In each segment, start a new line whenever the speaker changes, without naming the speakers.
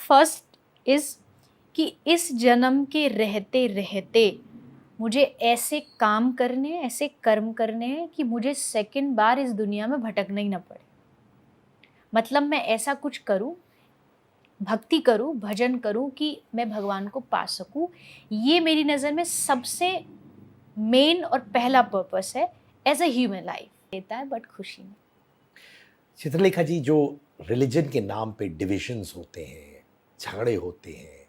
First is कि इस जन्म के रहते रहते मुझे ऐसे काम करने हैं, ऐसे कर्म करने हैं कि मुझे सेकंड बार इस दुनिया में भटकना ही ना पड़े। मतलब मैं ऐसा कुछ करूं, भक्ति करूं, भजन करूं कि मैं भगवान को पा सकूं। ये मेरी नज़र में सबसे मेन और पहला पर्पस है एज अ ह्यूमन लाइफ। देता है बट खुशी नहीं।
चित्रलेखा जी, जो रिलीजन के नाम पे डिविजन्स होते हैं, झगड़े होते हैं,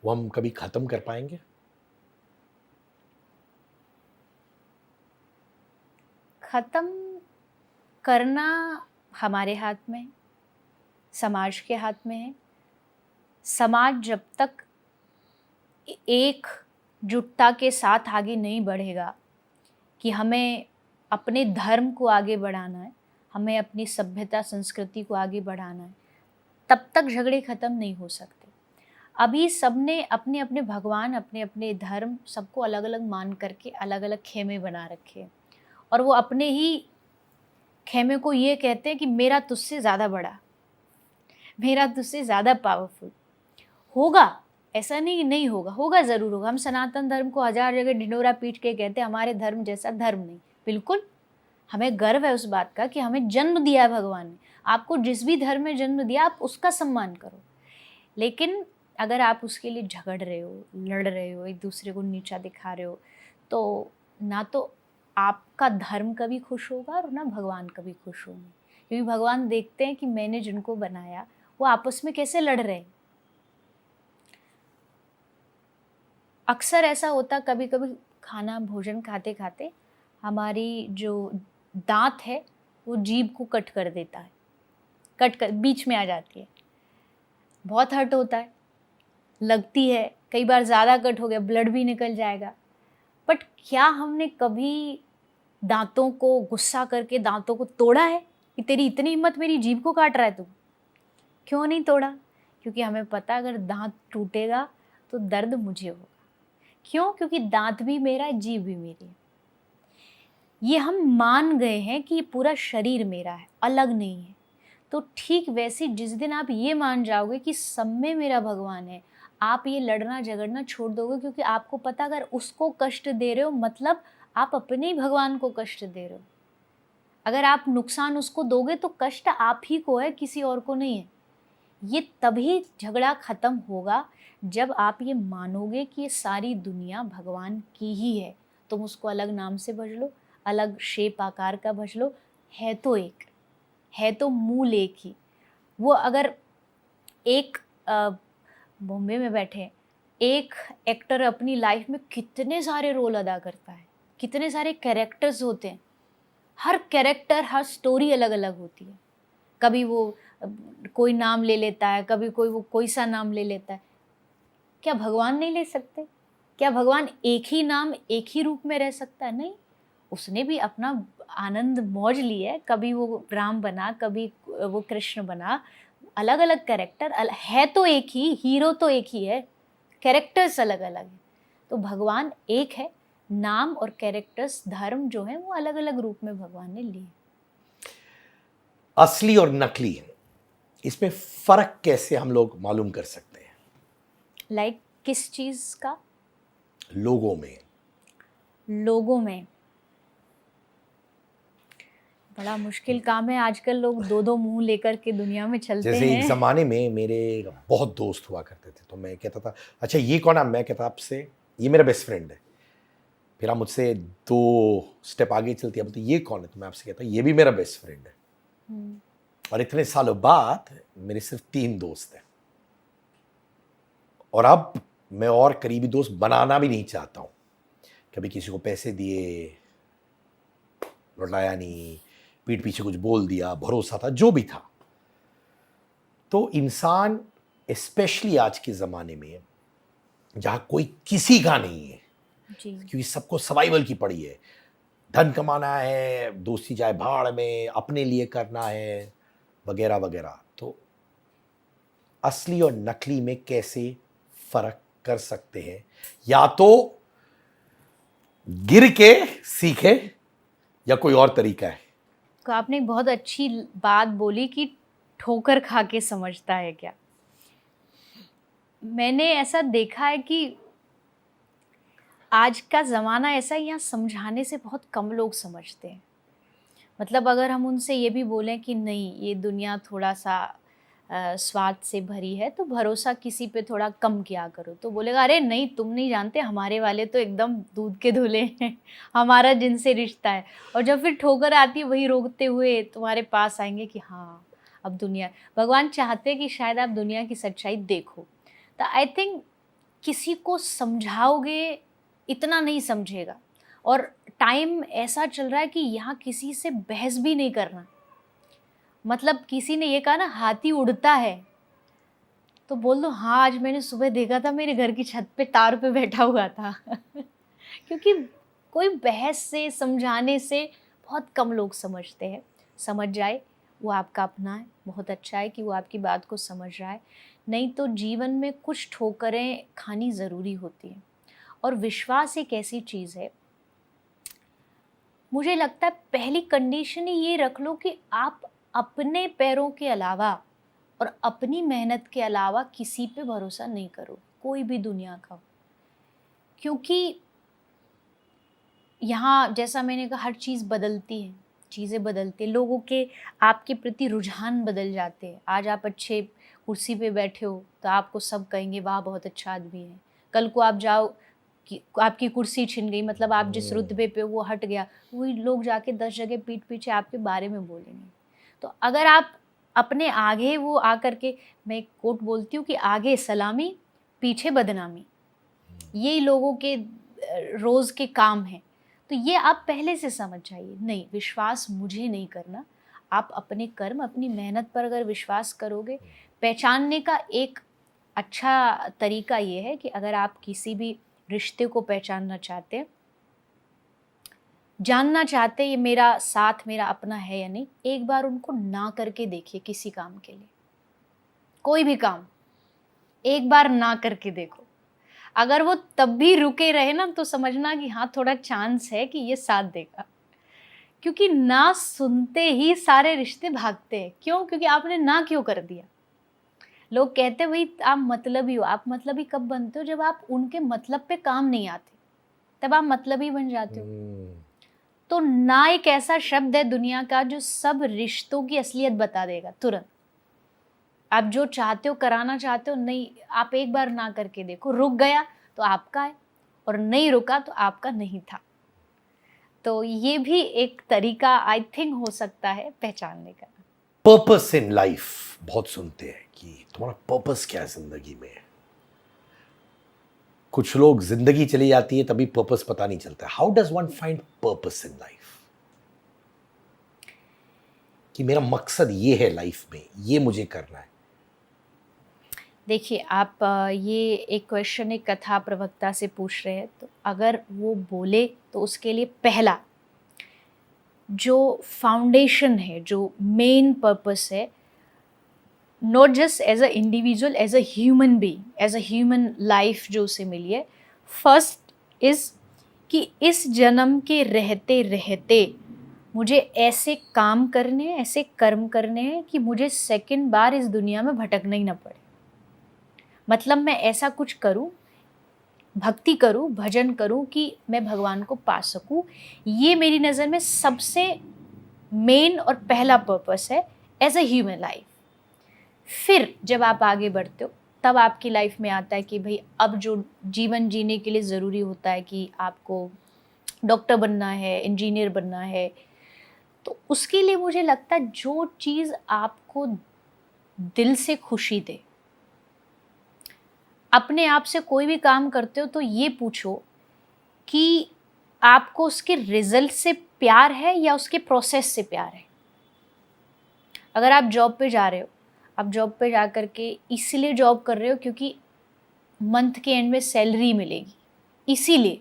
वो हम कभी खत्म कर पाएंगे?
खत्म करना हमारे हाथ में है, समाज के हाथ में है। समाज जब तक एकजुटता के साथ आगे नहीं बढ़ेगा कि हमें अपने धर्म को आगे बढ़ाना है, हमें अपनी सभ्यता संस्कृति को आगे बढ़ाना है, तब तक झगड़े खत्म नहीं हो सकते। अभी सबने अपने अपने भगवान, अपने अपने धर्म सबको अलग अलग मान करके अलग अलग खेमे बना रखे हैं, और वो अपने ही खेमे को ये कहते हैं कि मेरा तुझसे ज़्यादा बड़ा, मेरा तुझसे ज़्यादा पावरफुल। होगा, ऐसा नहीं होगा, होगा ज़रूर होगा। हम सनातन धर्म को हज़ार जगह ढिंढोरा पीट के कहते हैं हमारे धर्म जैसा धर्म नहीं। बिल्कुल, हमें गर्व है उस बात का कि हमें जन्म दिया है भगवान ने। आपको जिस भी धर्म में जन्म दिया आप उसका सम्मान करो, लेकिन अगर आप उसके लिए झगड़ रहे हो, लड़ रहे हो, एक दूसरे को नीचा दिखा रहे हो, तो ना तो आपका धर्म कभी खुश होगा और ना भगवान कभी खुश होंगे। क्योंकि भगवान देखते हैं कि मैंने जिनको बनाया वो आपस में कैसे लड़ रहे हैं। अक्सर ऐसा होता, कभी कभी खाना भोजन खाते खाते हमारी जो दांत है वो जीभ को कट कर देता है, कट कर बीच में आ जाती है। बहुत हर्ट होता है, लगती है, कई बार ज़्यादा कट हो गया ब्लड भी निकल जाएगा। बट क्या हमने कभी दांतों को गुस्सा करके दांतों को तोड़ा है कि तेरी इतनी हिम्मत मेरी जीभ को काट रहा है तू? क्यों नहीं तोड़ा? क्योंकि हमें पता अगर दांत टूटेगा तो दर्द मुझे होगा। क्यों? क्योंकि दांत भी मेरा है, जीभ भी मेरी है। ये हम मान गए हैं कि ये पूरा शरीर मेरा है, अलग नहीं है। तो ठीक वैसे जिस दिन आप ये मान जाओगे कि सब में मेरा भगवान है, आप ये लड़ना झगड़ना छोड़ दोगे, क्योंकि आपको पता अगर उसको कष्ट दे रहे हो मतलब आप अपने ही भगवान को कष्ट दे रहे हो। अगर आप नुकसान उसको दोगे तो कष्ट आप ही को है, किसी और को नहीं है। ये तभी झगड़ा ख़त्म होगा जब आप ये मानोगे कि ये सारी दुनिया भगवान की ही है। तुम उसको अलग नाम से भज लो, अलग शेप आकार का भज लो, है तो एक, है तो मूल एक ही। वो अगर एक बॉम्बे में बैठे एक एक्टर अपनी लाइफ में कितने सारे रोल अदा करता है, कितने सारे कैरेक्टर्स होते हैं, हर कैरेक्टर हर स्टोरी अलग अलग होती है। कभी वो कोई नाम ले लेता है, कभी कोई वो कोई सा नाम ले लेता है। क्या भगवान नहीं ले सकते? क्या भगवान एक ही नाम एक ही रूप में रह सकता है? नहीं, उसने भी अपना आनंद मौज ली है। कभी वो राम बना, कभी वो कृष्ण बना, अलग अलग कैरेक्टर है तो एक ही, हीरो तो एक ही है, कैरेक्टर्स अलग अलग है। तो भगवान एक है, नाम और कैरेक्टर्स धर्म जो है वो अलग अलग रूप में भगवान ने लिए।
असली और नकली, इसमें फर्क कैसे हम लोग मालूम कर सकते हैं?
लाइक किस चीज का?
लोगों में।
लोगों में बड़ा मुश्किल काम है। आजकल लोग दो दो मुंह लेकर के दुनिया में चलते
जैसे एक
हैं।
ज़माने में मेरे बहुत दोस्त हुआ करते थे, तो मैं कहता था अच्छा ये कौन है, मैं कहता आपसे ये मेरा बेस्ट फ्रेंड है। फिर आप मुझसे 2 स्टेप आगे चलती है, बोलते ये कौन है, तो मैं आपसे कहता ये भी मेरा बेस्ट फ्रेंड है। और इतने सालों बाद मेरे सिर्फ 3 दोस्त हैं, और अब मैं और करीबी दोस्त बनाना भी नहीं चाहता हूँ। कभी किसी को पैसे दिए, लौटाया नहीं, पीठ पीछे कुछ बोल दिया, भरोसा था, जो भी था। तो इंसान स्पेशली आज के ज़माने में जहाँ कोई किसी का नहीं है,
जी।
क्योंकि सबको सर्वाइवल की पड़ी है, धन कमाना है, दोस्ती जाए भाड़ में, अपने लिए करना है, वगैरह वगैरह। तो असली और नकली में कैसे फर्क कर सकते हैं? या तो गिर के सीखे या कोई और तरीका है?
तो आपने बहुत अच्छी बात बोली कि ठोकर खा के समझता है क्या। मैंने ऐसा देखा है कि आज का ज़माना ऐसा है, यहाँ समझाने से बहुत कम लोग समझते हैं। मतलब अगर हम उनसे ये भी बोलें कि नहीं, ये दुनिया थोड़ा सा स्वार्थ से भरी है, तो भरोसा किसी पे थोड़ा कम किया करो, तो बोलेगा अरे नहीं, तुम नहीं जानते, हमारे वाले तो एकदम दूध के धुले हैं, हमारा जिनसे रिश्ता है। और जब फिर ठोकर आती है, वही रोकते हुए तुम्हारे पास आएंगे कि हाँ, अब दुनिया, भगवान चाहते हैं कि शायद आप दुनिया की सच्चाई देखो। तो आई थिंक किसी को समझाओगे, इतना नहीं समझेगा। और टाइम ऐसा चल रहा है कि यहाँ किसी से बहस भी नहीं करना। मतलब किसी ने ये कहा ना, हाथी उड़ता है, तो बोल दो हाँ, आज मैंने सुबह देखा था, मेरे घर की छत पे तार पे बैठा हुआ था। क्योंकि कोई बहस से, समझाने से बहुत कम लोग समझते हैं। समझ जाए वो आपका अपना है, बहुत अच्छा है कि वो आपकी बात को समझ रहा है। नहीं तो जीवन में कुछ ठोकरें खानी ज़रूरी होती हैं। और विश्वास एक ऐसी चीज़ है, मुझे लगता है पहली कंडीशन ही ये रख लो कि आप अपने पैरों के अलावा और अपनी मेहनत के अलावा किसी पे भरोसा नहीं करो, कोई भी दुनिया का हो। क्योंकि यहाँ जैसा मैंने कहा, हर चीज़ बदलती है, चीज़ें बदलती हैं, लोगों के आपके प्रति रुझान बदल जाते हैं। आज आप अच्छे कुर्सी पे बैठे हो तो आपको सब कहेंगे वाह, बहुत अच्छा आदमी है। कल को आप जाओ कि आपकी कुर्सी छिन गई, मतलब आप जिस रुतबे पे वो हट गया, वही लोग जाके 10 जगह पीठ पीछे आपके बारे में बोलेंगे। तो अगर आप अपने आगे वो आकर के, मैं एक कोट बोलती हूँ कि आगे सलामी पीछे बदनामी, यही लोगों के रोज़ के काम हैं। तो ये आप पहले से समझ जाइए, नहीं, विश्वास मुझे नहीं करना। आप अपने कर्म, अपनी मेहनत पर अगर विश्वास करोगे, पहचानने का एक अच्छा तरीका ये है कि अगर आप किसी भी रिश्ते को पहचानना चाहते हैं, जानना चाहते हैं ये मेरा साथ, मेरा अपना है या नहीं, एक बार उनको ना करके देखिए किसी काम के लिए। कोई भी काम एक बार ना करके देखो। अगर वो तब भी रुके रहे ना, तो समझना कि हाँ, थोड़ा चांस है कि ये साथ देगा। क्योंकि ना सुनते ही सारे रिश्ते भागते हैं। क्यों? क्योंकि आपने ना क्यों कर दिया। लोग कहते भाई आप मतलबी हो। आप मतलबी कब बनते हो? जब आप उनके मतलब पे काम नहीं आते, तब आप मतलबी बन जाते हो। तो ना एक ऐसा शब्द है दुनिया का जो सब रिश्तों की असलियत बता देगा तुरंत। आप जो चाहते हो, कराना चाहते हो, नहीं, आप एक बार ना करके देखो। रुक गया तो आपका है, और नहीं रुका तो आपका नहीं था। तो ये भी एक तरीका आई थिंक हो सकता है पहचानने का।
पर्पस इन लाइफ बहुत सुनते हैं कि तुम्हारा पर्पस क्या है जिंदगी में। कुछ लोग जिंदगी चली जाती है तभी पर्पस पता नहीं चलता। How does one find purpose in life, कि मेरा मकसद ये है लाइफ में, ये मुझे करना है।
देखिए, आप ये एक क्वेश्चन एक कथा प्रवक्ता से पूछ रहे हैं, तो अगर वो बोले तो उसके लिए पहला जो फाउंडेशन है, जो मेन पर्पस है, not just as a individual, as a human being, as a human life जो उसे मिली है, फर्स्ट इज़ कि इस जन्म के रहते रहते मुझे ऐसे काम करने हैं, ऐसे कर्म करने हैं कि मुझे सेकंड बार इस दुनिया में भटकना ही ना पड़े। मतलब मैं ऐसा कुछ करूं, भक्ति करूं, भजन करूं कि मैं भगवान को पा सकूं। ये मेरी नज़र में सबसे मेन और पहला पर्पस है एज अ ह्यूमन लाइफ। फिर जब आप आगे बढ़ते हो, तब आपकी लाइफ में आता है कि भाई अब जो जीवन जीने के लिए ज़रूरी होता है कि आपको डॉक्टर बनना है, इंजीनियर बनना है, तो उसके लिए मुझे लगता है जो चीज़ आपको दिल से खुशी दे, अपने आप से कोई भी काम करते हो तो ये पूछो कि आपको उसके रिजल्ट से प्यार है या उसके प्रोसेस से प्यार है। अगर आप जॉब पे जा रहे हो, आप जॉब पे जा कर के इसीलिए जॉब कर रहे हो क्योंकि मंथ के एंड में सैलरी मिलेगी, इसीलिए,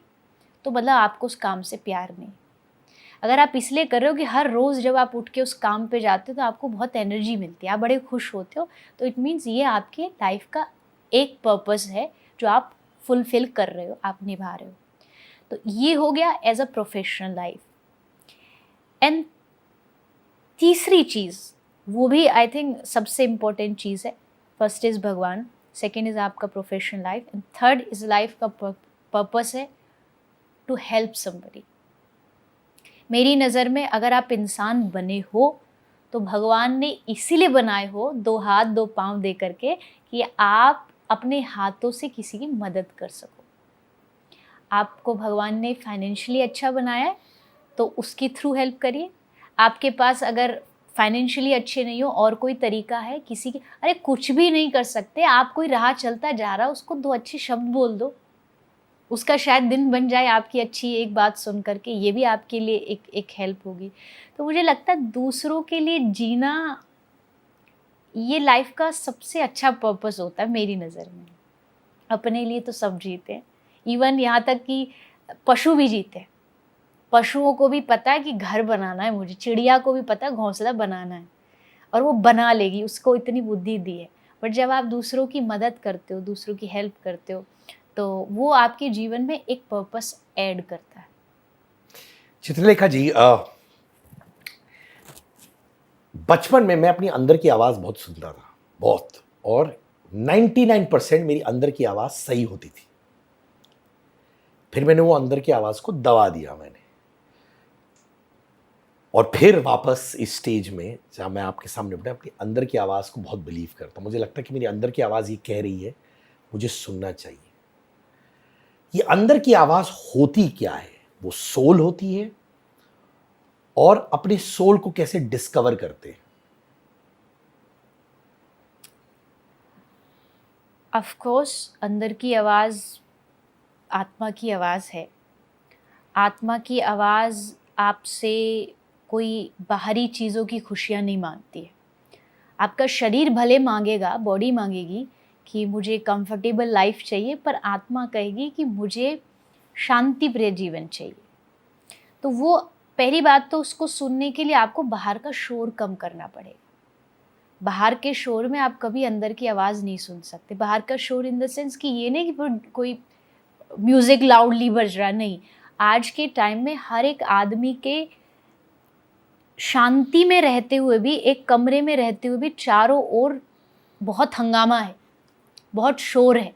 तो मतलब आपको उस काम से प्यार नहीं। अगर आप इसलिए कर रहे हो कि हर रोज़ जब आप उठ के उस काम पे जाते हो तो आपको बहुत एनर्जी मिलती है, आप बड़े खुश होते हो, तो इट मीन्स ये आपके लाइफ का एक पर्पस है जो आप फुलफिल कर रहे हो, आप निभा रहे हो। तो ये हो गया as a professional life. And तीसरी चीज़, वो भी आई थिंक सबसे इम्पोर्टेंट चीज़ है, फर्स्ट इज़ भगवान, सेकेंड इज़ आपका professional life, and third is life का पर्पस है टू हेल्प समबडी। मेरी नज़र में अगर आप इंसान बने हो तो भगवान ने इसीलिए बनाए हो 2 हाथ 2 पाँव दे करके कि आप अपने हाथों से किसी की मदद कर सको। आपको भगवान ने फाइनेंशियली अच्छा बनाया है तो उसके थ्रू हेल्प करिए। आपके पास अगर फाइनेंशियली अच्छे नहीं हो और कोई तरीका है किसी की, अरे कुछ भी नहीं कर सकते आप, कोई राह चलता जा रहा उसको 2 अच्छे शब्द बोल दो, उसका शायद दिन बन जाए आपकी अच्छी एक बात सुन करके, ये भी आपके लिए एक हेल्प होगी। तो मुझे लगता है दूसरों के लिए जीना ये लाइफ का सबसे अच्छा पर्पस होता है मेरी नज़र में। अपने लिए तो सब जीते हैं, इवन यहाँ तक कि पशु भी जीते हैं। पशुओं को भी पता है कि घर बनाना है मुझे, चिड़िया को भी पता है घोंसला बनाना है और वो बना लेगी, उसको इतनी बुद्धि दी है। बट जब आप दूसरों की मदद करते हो, दूसरों की हेल्प करते हो, तो वो आपके जीवन में एक पर्पस ऐड करता है।
चित्रलेखा जी, बचपन में मैं अपनी अंदर की आवाज़ बहुत सुनता था, बहुत, और 99% मेरी अंदर की आवाज़ सही होती थी। फिर मैंने वो अंदर की आवाज़ को दबा दिया मैंने, और फिर वापस इस स्टेज में जहाँ मैं आपके सामने बैठा अपनी अंदर की आवाज़ को बहुत बिलीव करता हूँ। मुझे लगता है कि मेरी अंदर की आवाज़ ये कह रही है, मुझे सुनना चाहिए। ये अंदर की आवाज़ होती क्या है? वो सोल होती है, और अपने सोल को कैसे डिस्कवर करते हैं?
ऑफ कोर्स अंदर की आवाज़ आत्मा की आवाज़ है। आत्मा की आवाज़ आपसे कोई बाहरी चीज़ों की खुशियाँ नहीं मांगती है। आपका शरीर भले मांगेगा, बॉडी मांगेगी कि मुझे कंफर्टेबल लाइफ चाहिए, पर आत्मा कहेगी कि मुझे शांति प्रिय जीवन चाहिए। तो वो पहली बात तो उसको सुनने के लिए आपको बाहर का शोर कम करना पड़ेगा। बाहर के शोर में आप कभी अंदर की आवाज़ नहीं सुन सकते। बाहर का शोर इन द सेंस कि ये नहीं कि कोई म्यूज़िक लाउडली बज रहा, नहीं। आज के टाइम में हर एक आदमी के शांति में रहते हुए भी, एक कमरे में रहते हुए भी चारों ओर बहुत हंगामा है, बहुत शोर है,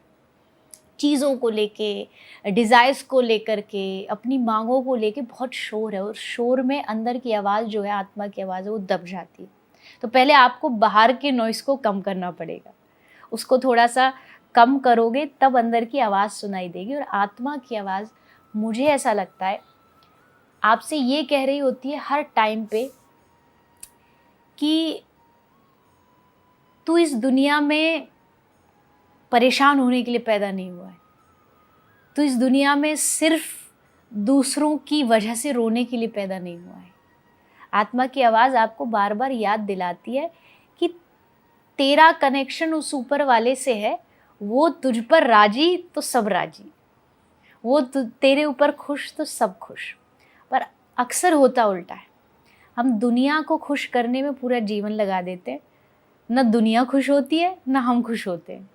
चीज़ों को लेके, डिज़ायर्स को लेकर के, अपनी मांगों को लेके बहुत शोर है, और शोर में अंदर की आवाज़ जो है, आत्मा की आवाज़ है, वो दब जाती है। तो पहले आपको बाहर के नॉइज़ को कम करना पड़ेगा, उसको थोड़ा सा कम करोगे तब अंदर की आवाज़ सुनाई देगी। और आत्मा की आवाज़, मुझे ऐसा लगता है, आपसे ये कह रही होती है हर टाइम पे कि तू इस दुनिया में परेशान होने के लिए पैदा नहीं हुआ है, तू इस दुनिया में सिर्फ दूसरों की वजह से रोने के लिए पैदा नहीं हुआ है। आत्मा की आवाज़ आपको बार बार याद दिलाती है कि तेरा कनेक्शन उस ऊपर वाले से है, वो तुझ पर राजी तो सब राजी, वो तेरे ऊपर खुश तो सब खुश। पर अक्सर होता उल्टा है, हम दुनिया को खुश करने में पूरा जीवन लगा देते हैं, न दुनिया खुश होती है न हम खुश होते हैं।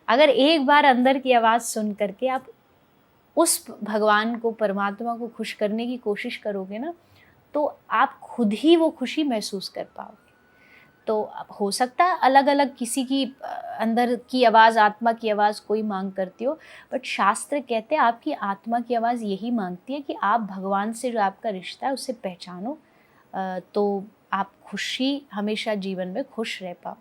अगर एक बार अंदर की आवाज़ सुन करके आप उस भगवान को, परमात्मा को खुश करने की कोशिश करोगे ना, तो आप खुद ही वो खुशी महसूस कर पाओगे। तो हो सकता है अलग अलग किसी की अंदर की आवाज़, आत्मा की आवाज़ कोई मांग करती हो, बट शास्त्र कहते हैं आपकी आत्मा की आवाज़ यही मांगती है कि आप भगवान से जो आपका रिश्ता है उसे पहचानो, तो आप खुशी हमेशा जीवन में खुश रह पाओ।